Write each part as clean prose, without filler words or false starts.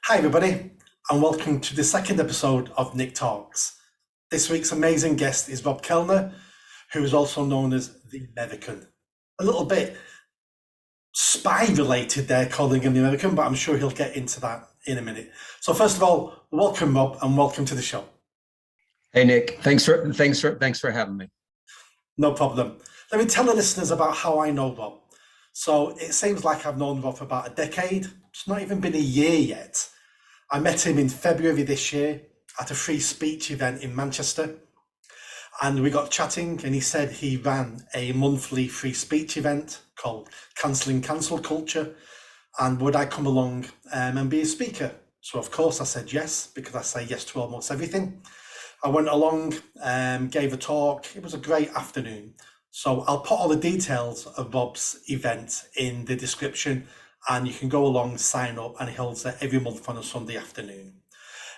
Hi, everybody, and welcome to the second episode of Nick Talks. This week's amazing guest is Rob Kellner, who is also known as the American. A little bit spy related there, calling him the American, but I'm sure he'll get into that in a minute. So, first of all, welcome, Rob, and welcome to the show. Hey Nick, thanks for having me. No problem. Let me tell the listeners about how I know Rob. So, it seems like I've known Rob for about a decade. It's not even been a year yet. I met him in February this year at a free speech event in Manchester, and we got chatting, and he said he ran a monthly free speech event called Cancelling Cancel Culture, and would I come along and be a speaker? So of course I said yes, because I say yes to almost everything. I went along, gave a talk. It was a great afternoon. So I'll put all the details of Rob's event in the description, and you can go along, sign up, and he holds it every month on a Sunday afternoon.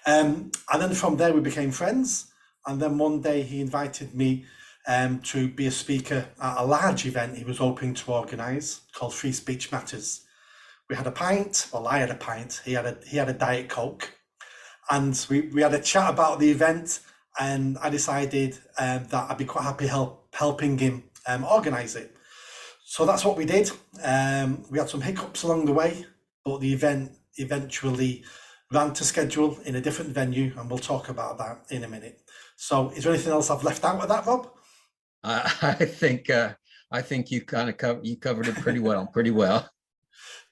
And then from there we became friends. And then one day he invited me to be a speaker at a large event he was hoping to organise called Free Speech Matters. We had a pint. Well, I had a pint. He had a Diet Coke, and we had a chat about the event. And I decided that I'd be quite happy helping him organise it. So that's what we did. We had some hiccups along the way, but the event eventually ran to schedule in a different venue, and we'll talk about that in a minute. So, is there anything else I've left out with that, Rob? I think you kind of covered it pretty well, pretty well.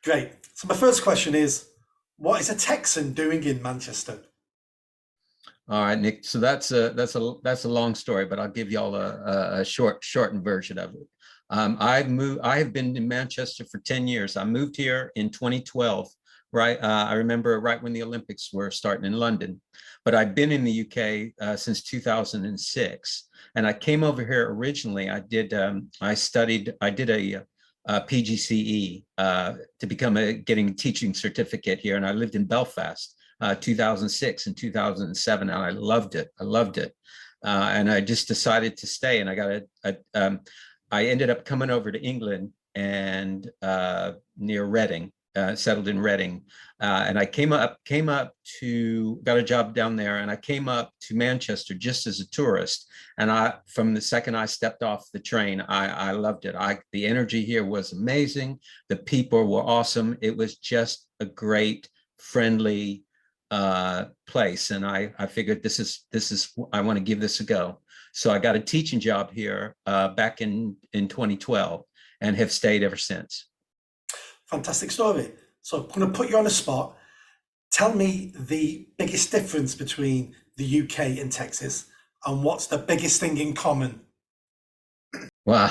Great. So, my first question is, what is a Texan doing in Manchester? All right, Nick. So that's a long story, but I'll give y'all a shortened version of it. I have been in Manchester for 10 years. I moved here in 2012, right? I remember right when the Olympics were starting in London, but I've been in the UK since 2006. And I came over here originally. I did a PGCE to become getting a teaching certificate here. And I lived in Belfast, 2006 and 2007. And I loved it. And I just decided to stay, and I ended up coming over to England and near Reading, settled in Reading, and I got a job down there, and I came up to Manchester just as a tourist. And from the second I stepped off the train, I loved it. The energy here was amazing. The people were awesome. It was just a great, friendly place, and I figured this is I want to give this a go. So I got a teaching job here back in 2012, and have stayed ever since. Fantastic story. So, I'm going to put you on the spot. Tell me the biggest difference between the UK and Texas, and what's the biggest thing in common? Wow.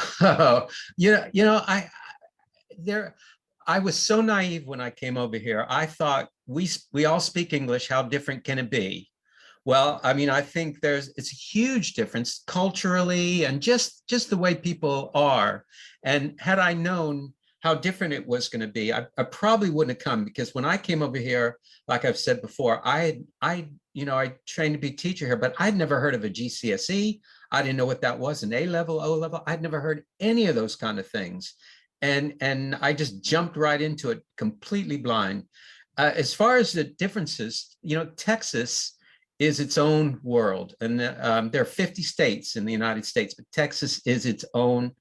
I was so naive when I came over here. I thought we all speak English. How different can it be? Well, I mean, I think it's a huge difference culturally, and just the way people are. And had I known how different it was going to be, I probably wouldn't have come, because when I came over here, like I've said before, I trained to be a teacher here, but I'd never heard of a GCSE. I didn't know what that was, an A level, O level. I'd never heard any of those kind of things. And I just jumped right into it completely blind. As far as the differences, Texas is its own world, and there are 50 states in the United States, but Texas is its own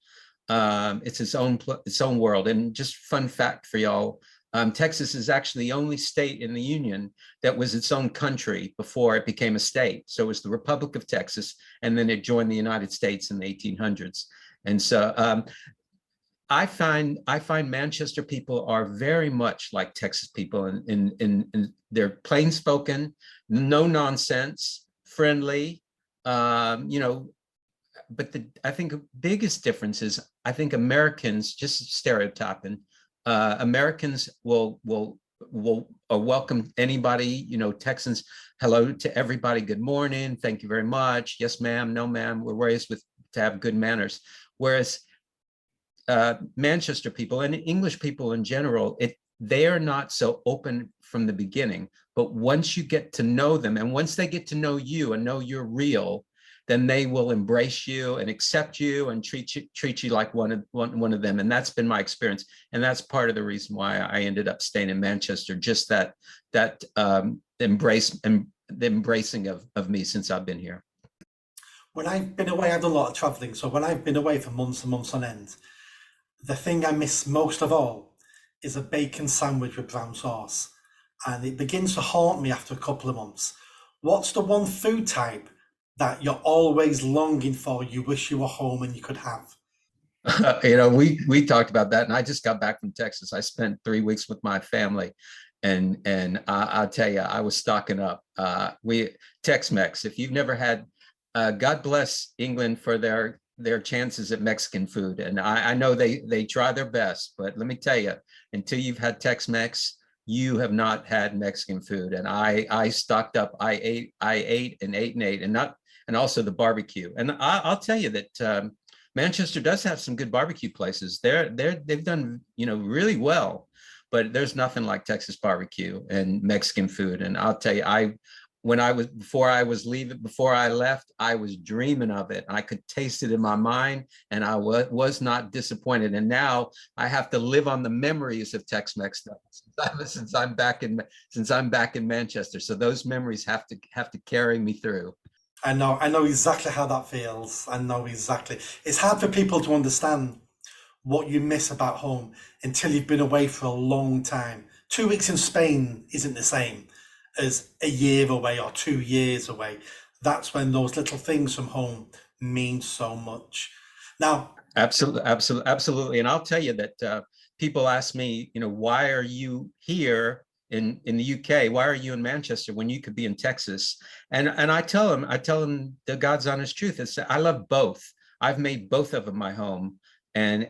world. And just fun fact for y'all, Texas is actually the only state in the Union that was its own country before it became a state. So it was the Republic of Texas, and then it joined the United States in the 1800s. And so I find Manchester people are very much like Texas people, and they're plain spoken, no nonsense, friendly, But I think the biggest difference is, I think Americans, just stereotyping, Americans will welcome anybody. Texans, hello to everybody, good morning, thank you very much, yes ma'am, no ma'am. We're raised to have good manners, whereas Manchester people and English people in general, they are not so open from the beginning. But once you get to know them, and once they get to know you and know you're real, then they will embrace you and accept you and treat you like one of them. And that's been my experience. And that's part of the reason why I ended up staying in Manchester, just that embrace and the embracing of me since I've been here. When I've been away, I've done a lot of traveling. So when I've been away for months and months on end, the thing I miss most of all is a bacon sandwich with brown sauce. And it begins to haunt me after a couple of months. What's the one food type that you're always longing for, you wish you were home and you could have? We talked about that, and I just got back from Texas. I spent 3 weeks with my family, and I'll tell you, I was stocking up. We Tex-Mex. If you've never had, God bless England for their chances at Mexican food, and I know they try their best, but let me tell you, until you've had Tex-Mex, you have not had Mexican food. And I stocked up. I ate and ate and ate, and also the barbecue. And I'll tell you that. Manchester does have some good barbecue places. They've done really well, but there's nothing like Texas barbecue and Mexican food. And I'll tell you, before I left, I was dreaming of it. I could taste it in my mind, and I was not disappointed. And now I have to live on the memories of Tex-Mex stuff since I'm back in Manchester. So those memories have to carry me through. I know exactly how that feels. I know exactly. It's hard for people to understand what you miss about home until you've been away for a long time. 2 weeks in Spain isn't the same as a year away or 2 years away. That's when those little things from home mean so much. Now, Absolutely. And I'll tell you that people ask me, why are you here in the UK? Why are you in Manchester when you could be in Texas? And I tell them the God's honest truth is I love both. I've made both of them my home, and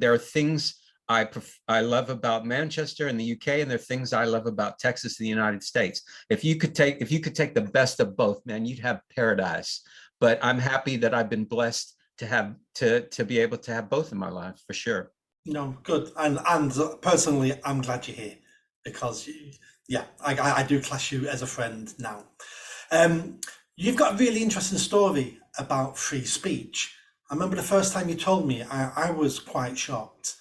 there are things I love about Manchester and the UK, and there are things I love about Texas and the United States. If you could take the best of both, man, you'd have paradise. But I'm happy that I've been blessed to be able to have both in my life, for sure. Good. And personally, I'm glad you're here because, yeah, I do class you as a friend now. You've got a really interesting story about free speech. I remember the first time you told me, I was quite shocked.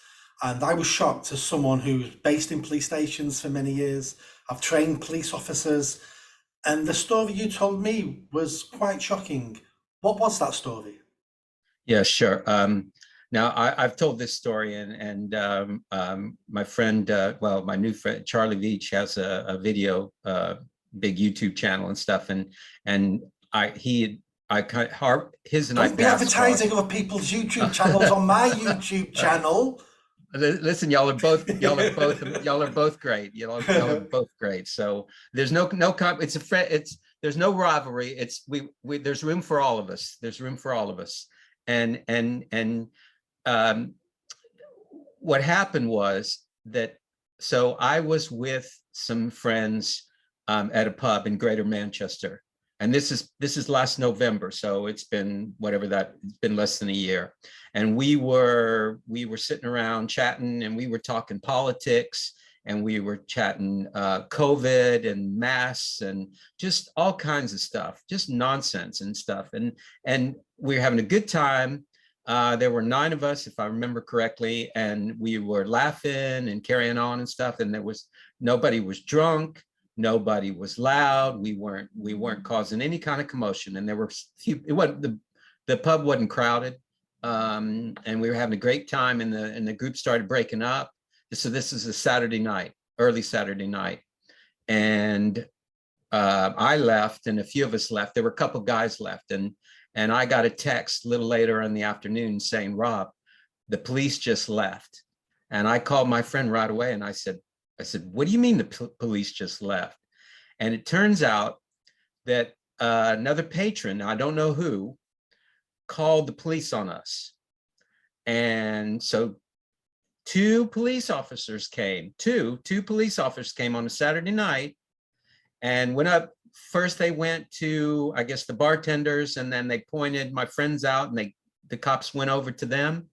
And I was shocked as someone who's based in police stations for many years. I've trained police officers. And the story you told me was quite shocking. What was that story? Yeah, sure. Now I've told this story, and my friend, my new friend Charlie Veach has a video, big YouTube channel and stuff, and his and I Don't be advertising other people's YouTube channels on my YouTube channel. Listen, y'all are both great. Y'all are both great. So there's there's no rivalry. There's room for all of us. There's room for all of us. And what happened was that, so I was with some friends at a pub in Greater Manchester, and this is last November, so it's been it's been less than a year, and we were sitting around chatting, and we were talking politics, and we were chatting COVID and masks and just all kinds of stuff, just nonsense and stuff, and we were having a good time. There were 9 of us, if I remember correctly, and we were laughing and carrying on and stuff. And nobody was drunk, nobody was loud. We weren't causing any kind of commotion. And there were few. It wasn't the pub wasn't crowded, and we were having a great time. And the group started breaking up. So this is a Saturday night, early Saturday night, and I left, and a few of us left. There were a couple guys left, and I got a text a little later in the afternoon saying, "Rob, the police just left." And I called my friend right away, and I said, "What do you mean the police just left?" And it turns out that another patron, I don't know who, called the police on us. And so two police officers came on a Saturday night and went up. First, they went to, I guess, the bartenders, and then they pointed my friends out, and the cops went over to them,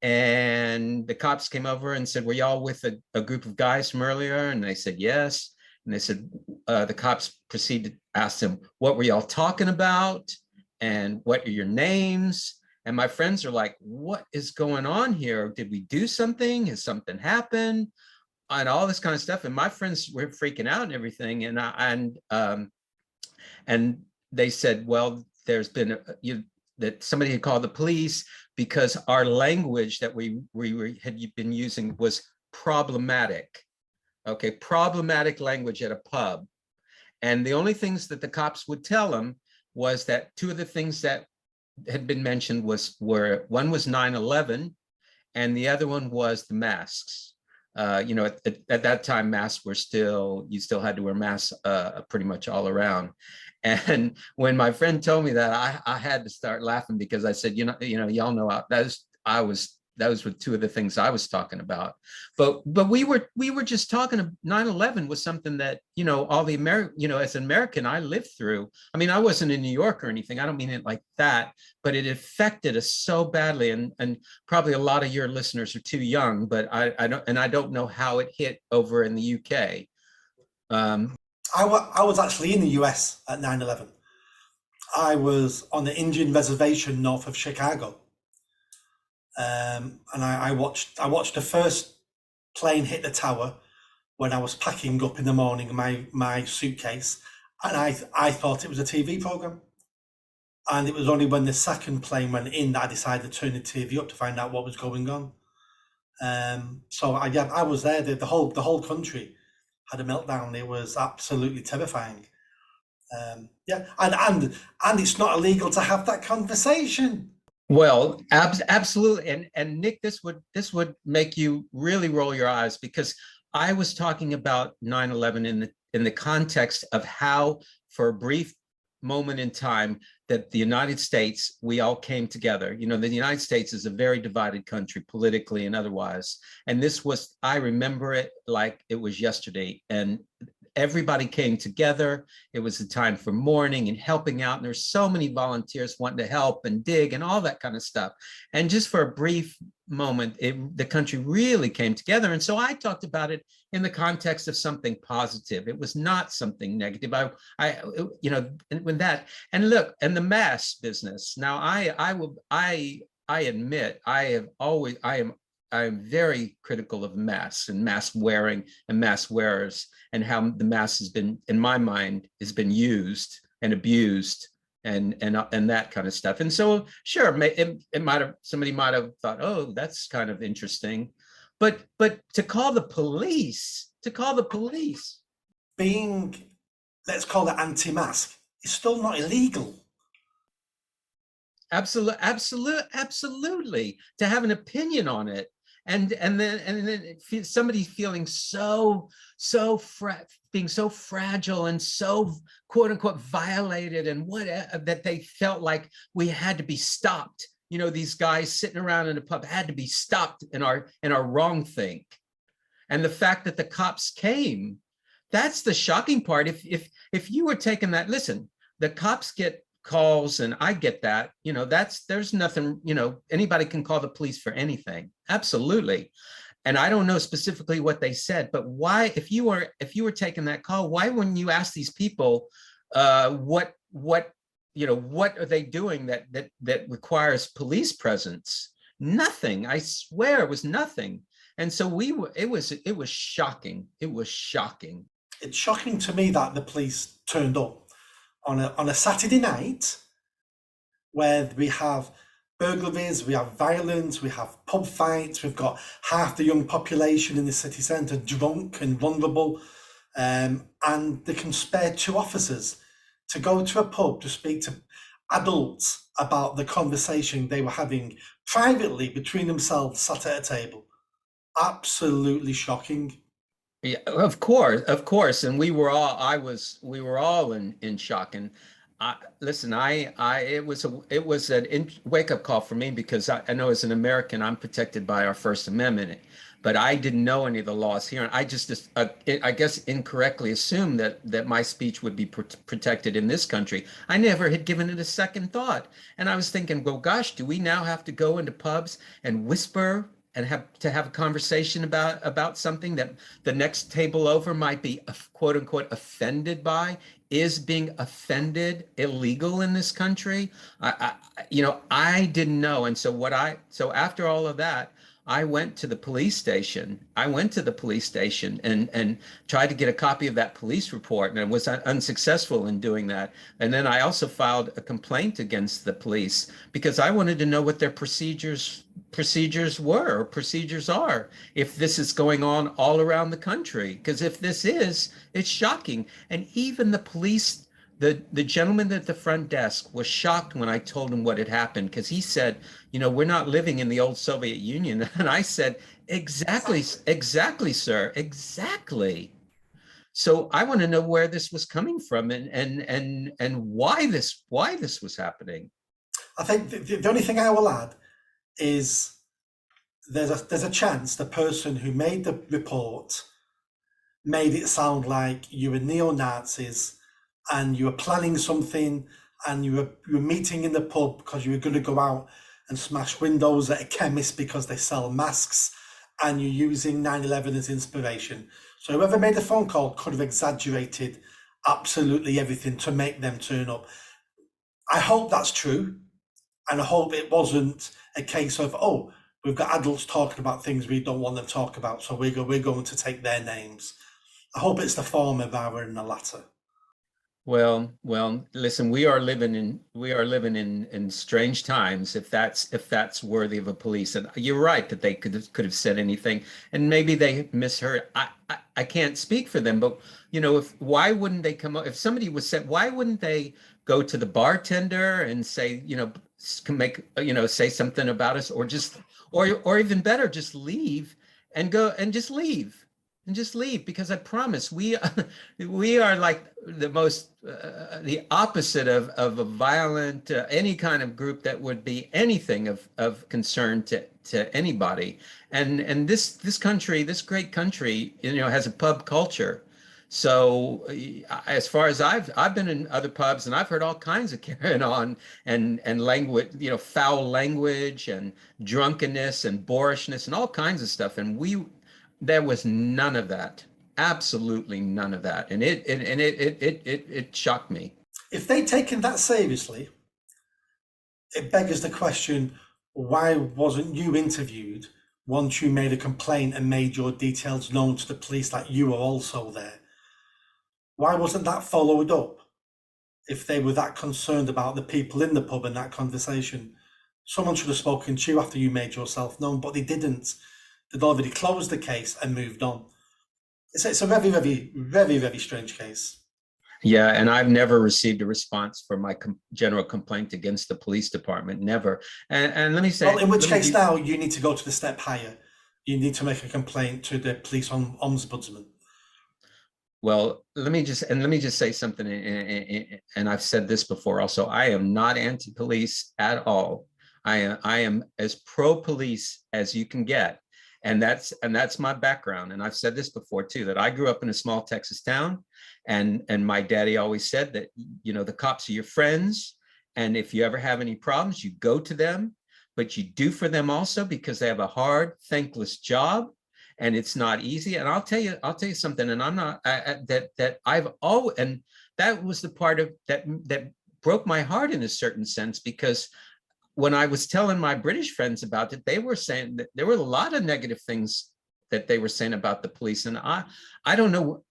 and the cops came over and said, "Were y'all with a group of guys from earlier?" And they said, "Yes." And they said, the cops proceeded to ask them, "What were y'all talking about?" and what are your names? And my friends are like, what is going on here? Did we do something? Has something happened? And all this kind of stuff. And my friends were freaking out and everything. And they said, well, there's been that somebody had called the police because our language that we had been using was problematic. Okay, problematic language at a pub. And the only things that the cops would tell them was that two of the things that had been mentioned were one was 9/11 and the other one was the masks. At that time, masks were you still had to wear masks pretty much all around. And when my friend told me that, I had to start laughing because I said, y'all know those were two of the things I was talking about. But we were just talking. 9/11 was something that, all the as an American, I lived through. I mean, I wasn't in New York or anything. I don't mean it like that, but it affected us so badly. And probably a lot of your listeners are too young, but I don't know how it hit over in the UK. I was actually in the US at 9/11. I was on the Indian reservation north of Chicago. And I watched the first plane hit the tower when I was packing up in the morning my suitcase, and I thought it was a TV program. And it was only when the second plane went in that I decided to turn the TV up to find out what was going on. So I was there. The whole country had a meltdown. It was absolutely terrifying. And it's not illegal to have that conversation. Well, absolutely. And Nick, this would make you really roll your eyes, because I was talking about 9/11 in the context of how, for a brief moment in time, that the United States, we all came together. The United States is a very divided country politically and otherwise. And I remember it like it was yesterday. And everybody came together. It was a time for mourning and helping out. And there's so many volunteers wanting to help and dig and all that kind of stuff. And just for a brief moment, the country really came together. And so I talked about it in the context of something positive. It was not something negative. When that, and look, and the mask business. Now I admit I am very critical of masks and mask wearing and mask wearers, and how the mask has been, in my mind, has been used and abused and that kind of stuff. And so, sure, somebody might have thought, oh, that's kind of interesting, but to call the police, being, let's call it anti-mask, is still not illegal. Absolutely, to have an opinion on it. And then somebody feeling being so fragile and so quote unquote violated, and that they felt like we had to be stopped. These guys sitting around in a pub had to be stopped in our wrong think. And the fact that the cops came, that's the shocking part. If you were taking that, listen, the cops get calls, and I get that, there's nothing, anybody can call the police for anything. Absolutely. And I don't know specifically what they said, but why, if you were taking that call, why wouldn't you ask these people, what are they doing that requires police presence? Nothing. I swear it was nothing. And so it was shocking. It was shocking. It's shocking to me that the police turned up on a Saturday night, where we have burglaries, we have violence, we have pub fights, we've got half the young population in the city centre drunk and vulnerable, and they can spare 2 officers to go to a pub to speak to adults about the conversation they were having privately between themselves, sat at a table. Absolutely shocking. Yeah, of course, and we were all in shock. And listen, it was a wake-up call for me, because I know as an American I'm protected by our First Amendment, but I didn't know any of the laws here, and I just I guess incorrectly assumed that my speech would be protected in this country. I never had given it a second thought, and I was thinking, well, gosh, do we now have to go into pubs and whisper and have a conversation about something that the next table over might be quote unquote offended by, is being offended illegal in this country? I didn't know. And so after all of that, I went to the police station. I went to the police station and tried to get a copy of that police report, and I was unsuccessful in doing that. And then I also filed a complaint against the police because I wanted to know what their procedures were or procedures are if this is going on all around the country. Because if this is, it's shocking. And even the police, the gentleman at the front desk was shocked when I told him what had happened, because he said, we're not living in the old Soviet Union. And I said, exactly, sir, exactly. So I want to know where this was coming from and why this was happening. I think the only thing I will add is there's a chance the person who made the report made it sound like you were neo-Nazis and you were planning something, and you were meeting in the pub because you were going to go out and smash windows at a chemist because they sell masks, and you're using 9/11 as inspiration. So whoever made the phone call could have exaggerated absolutely everything to make them turn up. I hope that's true, and I hope it wasn't a case of, oh, we've got adults talking about things we don't want them to talk about, so we're going to take their names. I hope it's the former rather than the latter. Well, listen, we are living in strange times, if that's worthy of a police. And you're right that they could have said anything, and maybe they misheard. I can't speak for them, but why wouldn't they come up if somebody was said, why wouldn't they go to the bartender and say, say something about us, or even better, just leave and go and just leave. Because I promise we are like the opposite of a violent any kind of group that would be anything of concern to anybody. And this country, this great country, has a pub culture. So as far as I've been in other pubs, and I've heard all kinds of carrying on and language, foul language and drunkenness and boorishness and all kinds of stuff. And there was none of that, absolutely none of that, and it shocked me. If they'd taken that seriously, it beggars the question: why wasn't you interviewed once you made a complaint and made your details known to the police that you were also there? Why wasn't that followed up? If they were that concerned about the people in the pub and that conversation, someone should have spoken to you after you made yourself known, but they didn't. They'd already closed the case and moved on. It's a very, very, very, very strange case. Yeah, and I've never received a response for my general complaint against the police department, never. And let me say, well, in which case now you need to go to the step higher. You need to make a complaint to the police ombudsman. Well, let me just say something, and I've said this before also. I am not anti-police at all. I am as pro-police as you can get. And that's my background. And I've said this before too, that I grew up in a small Texas town, and my daddy always said that, the cops are your friends. And if you ever have any problems, you go to them, but you do for them also, because they have a hard, thankless job, and it's not easy. And I'll tell you something, and I'm not, that I've always, and that was the part of that broke my heart in a certain sense, because when I was telling my British friends about it, they were saying that there were a lot of negative things that they were saying about the police. And I don't know,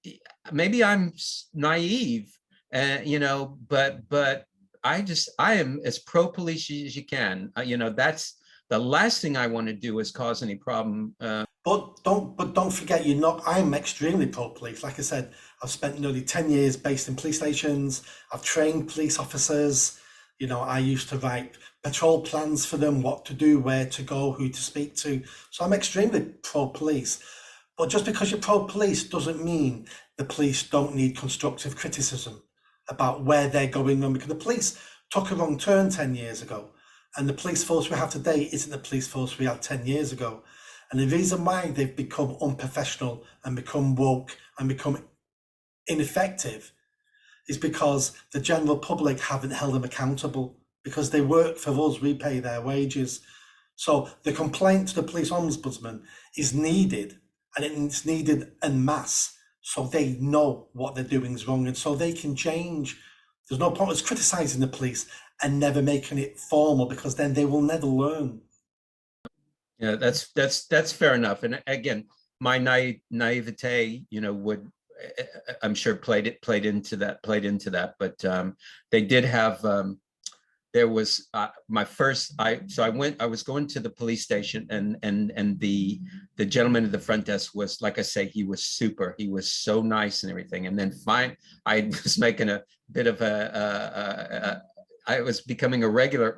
maybe I'm naive, but I am as pro-police as you can. That's the last thing I want to do is cause any problem. But don't forget, I'm extremely pro-police. Like I said, I've spent nearly 10 years based in police stations. I've trained police officers. I used to write patrol plans for them, what to do, where to go, who to speak to. So I'm extremely pro-police. But just because you're pro-police doesn't mean the police don't need constructive criticism about where they're going on, because the police took a wrong turn 10 years ago. And the police force we have today isn't the police force we had 10 years ago. And the reason why they've become unprofessional and become woke and become ineffective is because the general public haven't held them accountable, because they work for us, we pay their wages. So the complaint to the police ombudsman is needed, and it's needed en masse, so they know what they're doing is wrong, and so they can change. There's no point us criticising the police and never making it formal, because then they will never learn. Yeah, that's fair enough. And again, my naivete, would I'm sure played into that. But they did have there was my first I was going to the police station, and the gentleman at the front desk was, like I say, he was so nice and everything. And then I was making a bit of I was becoming a regular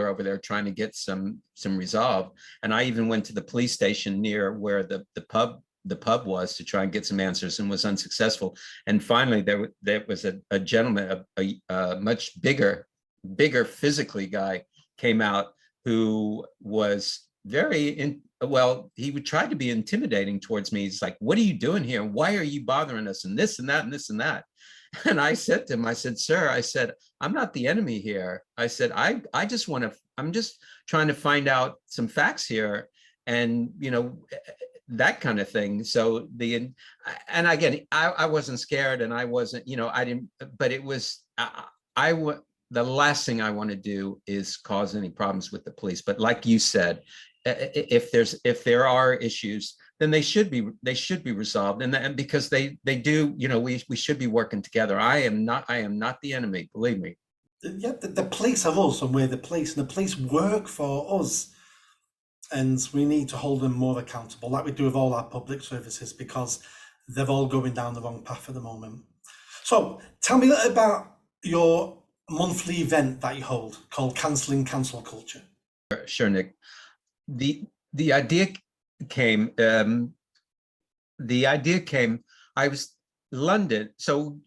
over there, trying to get some resolve. And I even went to the police station near where the pub was, to try and get some answers, and was unsuccessful. And finally there was a gentleman, a much bigger physically guy, came out, who was he would try to be intimidating towards me. He's like, "What are you doing here? Why are you bothering us?" And this and that and this and that. And I said to him, I said, "Sir," I said, "I'm not the enemy here." I said, I just want to, I'm just trying to find out some facts here, and that kind of thing. So and again, I wasn't scared, and I wasn't, I didn't, but it was, the last thing I want to do is cause any problems with the police. But like you said, if there are issues, then they should be resolved, and because they do, we should be working together. I am not the enemy, believe me. Yeah, the police are us, and we're the police, and the police work for us, and we need to hold them more accountable, like we do with all our public services, because they're all going down the wrong path at the moment. So tell me a little about your monthly event that you hold called Cancelling Cancel Culture. Sure, Nick. The idea came. I was London. So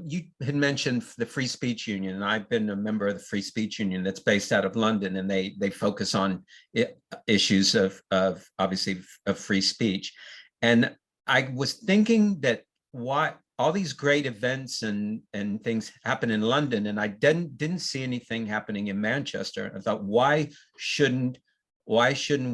you had mentioned the Free Speech Union, and I've been a member of the Free Speech Union that's based out of London, and they focus on issues of obviously of free speech. And I was thinking that why all these great events and things happen in London, and I didn't see anything happening in Manchester. I thought, why shouldn't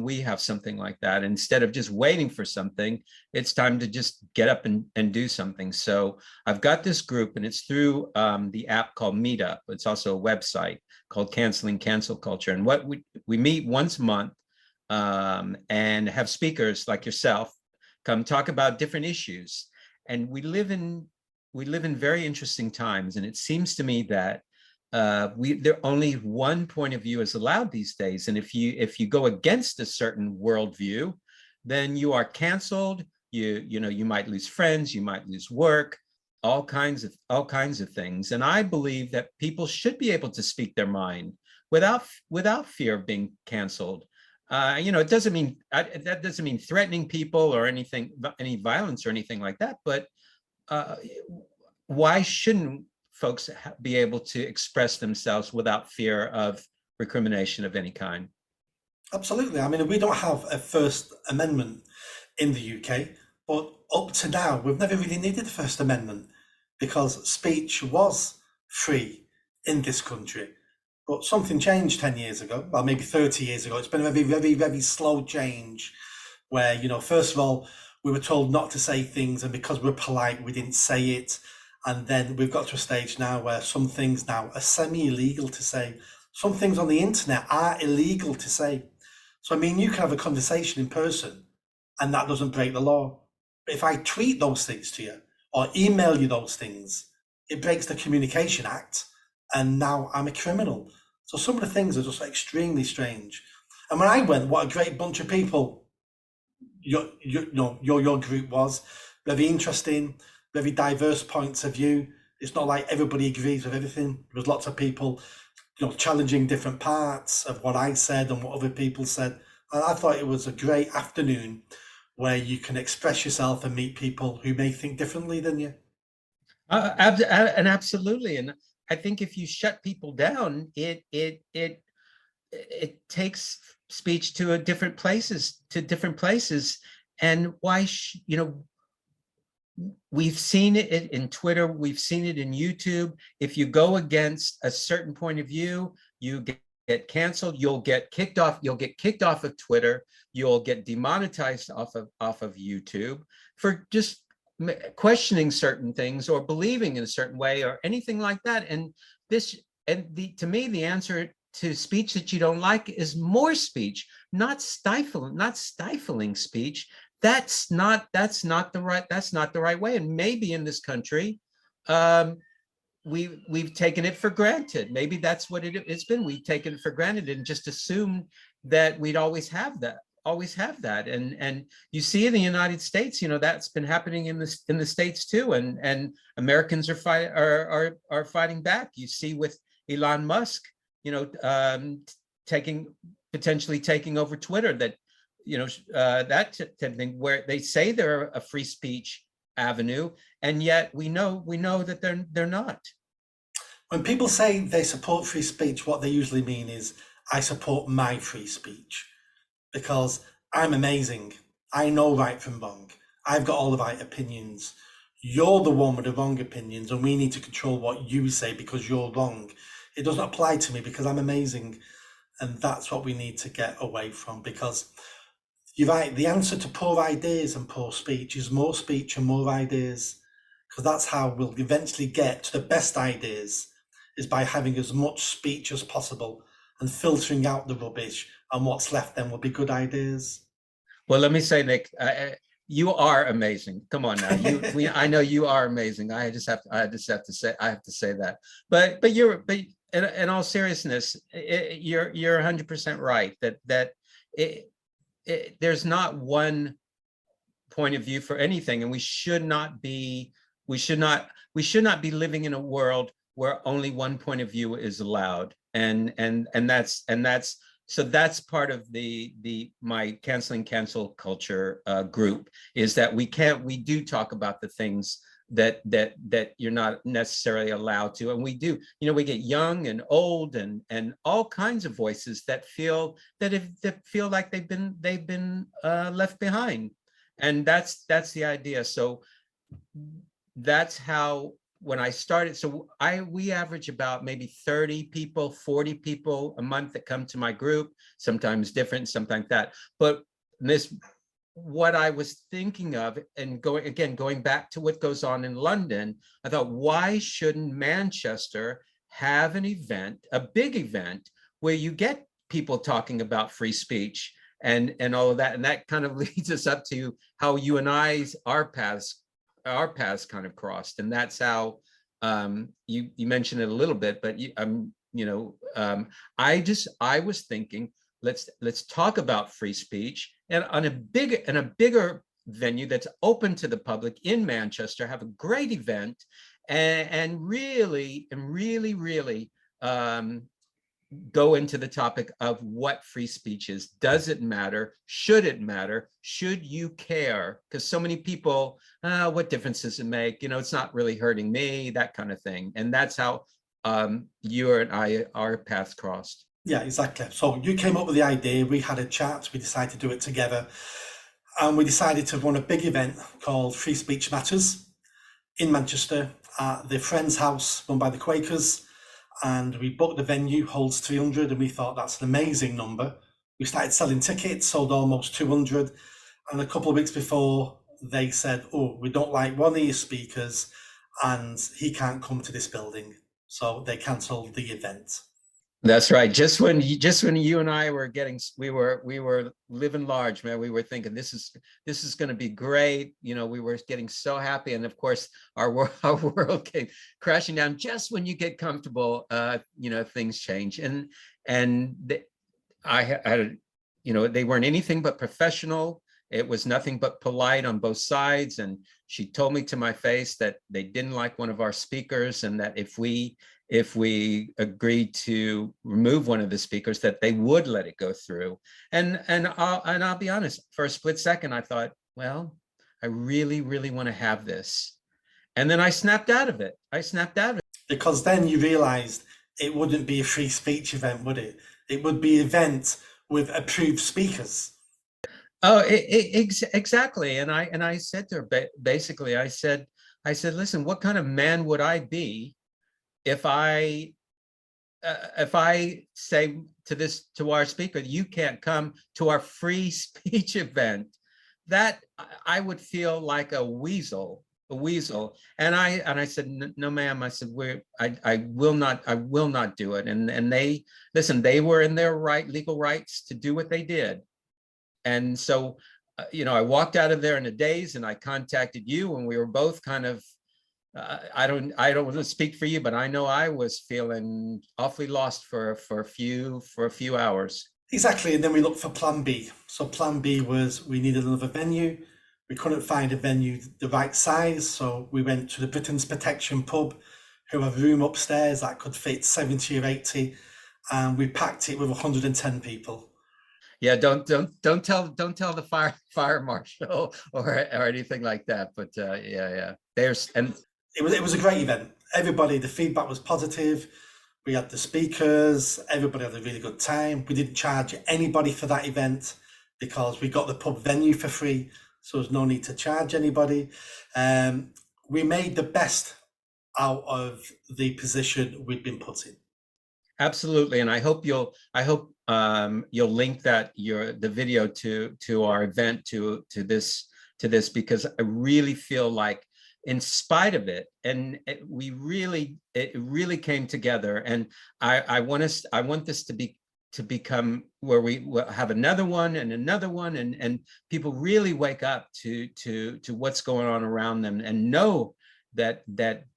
we have something like that? Instead of just waiting for something, it's time to just get up and do something. So I've got this group, and it's through the app called Meetup. It's also a website called Cancelling Cancel Culture. And what we meet once a month, and have speakers like yourself come talk about different issues. And we live in very interesting times, and it seems to me that there only one point of view is allowed these days. And if you go against a certain worldview, then you are canceled. You might lose friends, you might lose work, all kinds of things. And I believe that people should be able to speak their mind without fear of being canceled. It doesn't mean that doesn't mean threatening people or anything, any violence or anything like that. But why shouldn't folks be able to express themselves without fear of recrimination of any kind? Absolutely. I mean, we don't have a First Amendment in the UK, but up to now, we've never really needed the First Amendment, because speech was free in this country. But something changed 10 years ago, well, maybe 30 years ago. It's been a very, very, very slow change where, first of all, we were told not to say things, and because we're polite, we didn't say it. And then we've got to a stage now where some things now are semi-illegal to say. Some things on the internet are illegal to say. So, I mean, you can have a conversation in person and that doesn't break the law. But if I tweet those things to you or email you those things, it breaks the Communication Act, and now I'm a criminal. So some of the things are just extremely strange. And when I went, what a great bunch of people your group was. Very interesting, very diverse points of view. It's not like everybody agrees with everything. There was lots of people, challenging different parts of what I said and what other people said. And I thought it was a great afternoon where you can express yourself and meet people who may think differently than you. And absolutely. And I think if you shut people down, it takes speech to different places. And why, we've seen it in Twitter, we've seen it in YouTube. If you go against a certain point of view, you get canceled, you'll get kicked off of Twitter, you'll get demonetized off of YouTube for just questioning certain things or believing in a certain way or anything like that. And to me, the answer to speech that you don't like is more speech, not stifling speech. That's not the right way. And maybe in this country, we've taken it for granted. Maybe that's what it's been. We've taken it for granted and just assumed that we'd always have that. And you see in the United States, that's been happening in the States too. And Americans are fighting back. You see with Elon Musk, potentially taking over Twitter, that that thing where they say they're a free speech avenue, and yet we know that they're not. When people say they support free speech, what they usually mean is, I support my free speech because I'm amazing. I know right from wrong. I've got all the right opinions. You're the one with the wrong opinions, and we need to control what you say because you're wrong. It doesn't apply to me because I'm amazing. And that's what we need to get away from, because you're right, the answer to poor ideas and poor speech is more speech and more ideas, because that's how we'll eventually get to the best ideas, is by having as much speech as possible and filtering out the rubbish, and what's left then will be good ideas. Well, let me say, Nick, you are amazing. Come on now, I know you are amazing. I have to say that. But in all seriousness, you're 100% right that there's not one point of view for anything, and we should not be living in a world where only one point of view is allowed. And that's part of my cancel culture group, is that we do talk about the things that you're not necessarily allowed to. And we do, we get young and old and all kinds of voices that feel like they've been left behind. And that's the idea. So that's how, when I started, we average about maybe 30 people, 40 people a month that come to my group, sometimes different, something like that. But what I was thinking of, and going back to what goes on in London, I thought, why shouldn't Manchester have an event, a big event, where you get people talking about free speech and all of that? And that kind of leads us up to how you and our paths kind of crossed. And that's how you mentioned it a little bit, but I was thinking, let's talk about free speech, and on a bigger venue that's open to the public in Manchester, have a great event, and really go into the topic of what free speech is. Does it matter? Should it matter? Should you care? Because so many people, what difference does it make? It's not really hurting me, that kind of thing. And that's how you and I, our paths crossed. Yeah, exactly. So you came up with the idea, we had a chat, we decided to do it together, and we decided to run a big event called Free Speech Matters in Manchester at the Friends House run by the Quakers. And we booked the venue, holds 300, and we thought that's an amazing number. We started selling tickets, sold almost 200. And a couple of weeks before, they said, oh, we don't like one of your speakers and he can't come to this building. So they cancelled the event. That's right. Just when you and I were we were living large, man. We were thinking this is going to be great. We were getting so happy, and of course our world came crashing down just when you get comfortable. Things change, I had, they weren't anything but professional. It was nothing but polite on both sides, and she told me to my face that they didn't like one of our speakers, and that if we agreed to remove one of the speakers, that they would let it go through. And I'll be honest, for a split second, I thought, well, I really, really want to have this. And then I snapped out of it. Because then you realized it wouldn't be a free speech event, would it? It would be an event with approved speakers. Oh, exactly. And I said to her, basically, I said, listen, what kind of man would I be if I say to our speaker, you can't come to our free speech event? That I would feel like a weasel. a weasel. And I said, no, ma'am. I said, I will not do it. And they, listen, they were in their legal rights to do what they did. And so, I walked out of there in a daze, and I contacted you, and we were both kind of, I don't want to speak for you, but I know I was feeling awfully lost for a few hours. Exactly, and then we looked for plan B. So plan B was we needed another venue. We couldn't find a venue the right size, so we went to the Britain's Protection pub, who have a room upstairs that could fit 70 or 80, and we packed it with 110 people. Yeah, don't tell the fire marshal or anything like that. But yeah, It was a great event. Everybody, the feedback was positive. We had the speakers. Everybody had a really good time. We didn't charge anybody for that event because we got the pub venue for free, so there's no need to charge anybody. We made the best out of the position we've been put in. Absolutely, and I hope you'll link the video to our event to this because I really feel like, in spite of it, and it really came together, and I want this to become where we have another one and people really wake up to what's going on around them and know that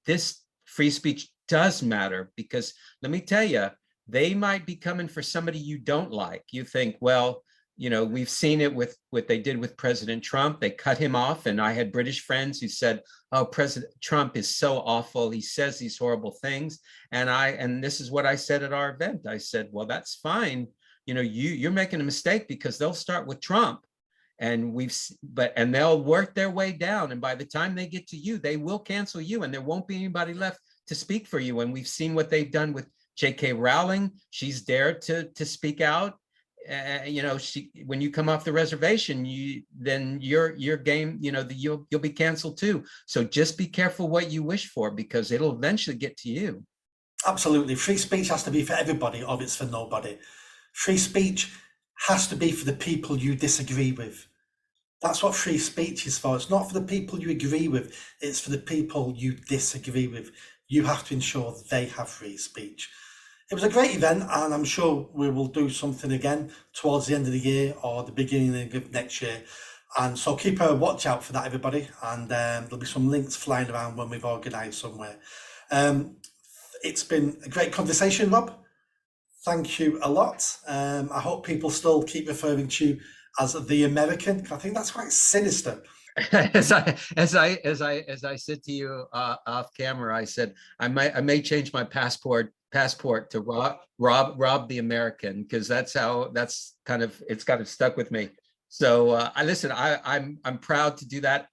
this free speech does matter. Because let me tell you, they might be coming for somebody you don't like. You think, well, we've seen it with what they did with President Trump. They cut him off, and I had British friends who said, oh, President Trump is so awful. He says these horrible things. And this is what I said at our event. I said, well, that's fine. You're making a mistake, because they'll start with Trump, and they'll work their way down. And by the time they get to you, they will cancel you, and there won't be anybody left to speak for you. And we've seen what they've done with J.K. Rowling. She's dared to speak out. When you come off the reservation, then your game, you'll be canceled too. So just be careful what you wish for, because it'll eventually get to you. Absolutely. Free speech has to be for everybody, or it's for nobody. Free speech has to be for the people you disagree with. That's what free speech is for. It's not for the people you agree with. It's for the people you disagree with. You have to ensure they have free speech. It was a great event, and I'm sure we will do something again towards the end of the year or the beginning of next year. And so keep a watch out for that, everybody. And there'll be some links flying around when we've organised somewhere. It's been a great conversation, Rob. Thank you a lot. I hope people still keep referring to you as the American. I think that's quite sinister. As I said to you off camera, I said I may change my passport to Rob the American, because it's kind of stuck with me. So I'm proud to do that.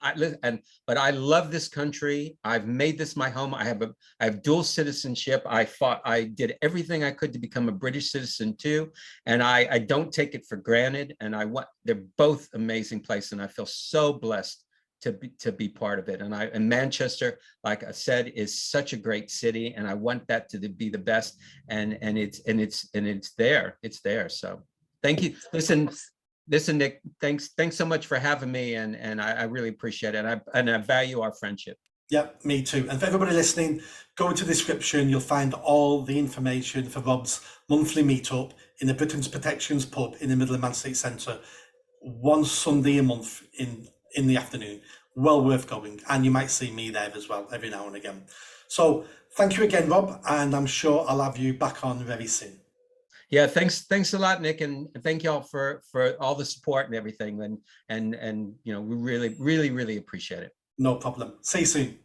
But I love this country. I've made this my home. I have dual citizenship. I did everything I could to become a British citizen too, and I don't take it for granted. And they're both amazing places, and I feel so blessed to be part of it. And Manchester, like I said, is such a great city, and I want that to be the best. And it's there. So thank you. Listen, Nick, thanks so much for having me, and I really appreciate it, and I value our friendship. Yep, me too. And for everybody listening, go into the description. You'll find all the information for Rob's monthly meetup in the Britain's Protections pub in the middle of Man City Centre, one Sunday a month in the afternoon. Well worth going, and you might see me there as well every now and again. So thank you again, Rob, and I'm sure I'll have you back on very soon. Yeah, thanks a lot, Nick, and thank y'all for all the support and everything, and we really appreciate it. No problem. See you soon.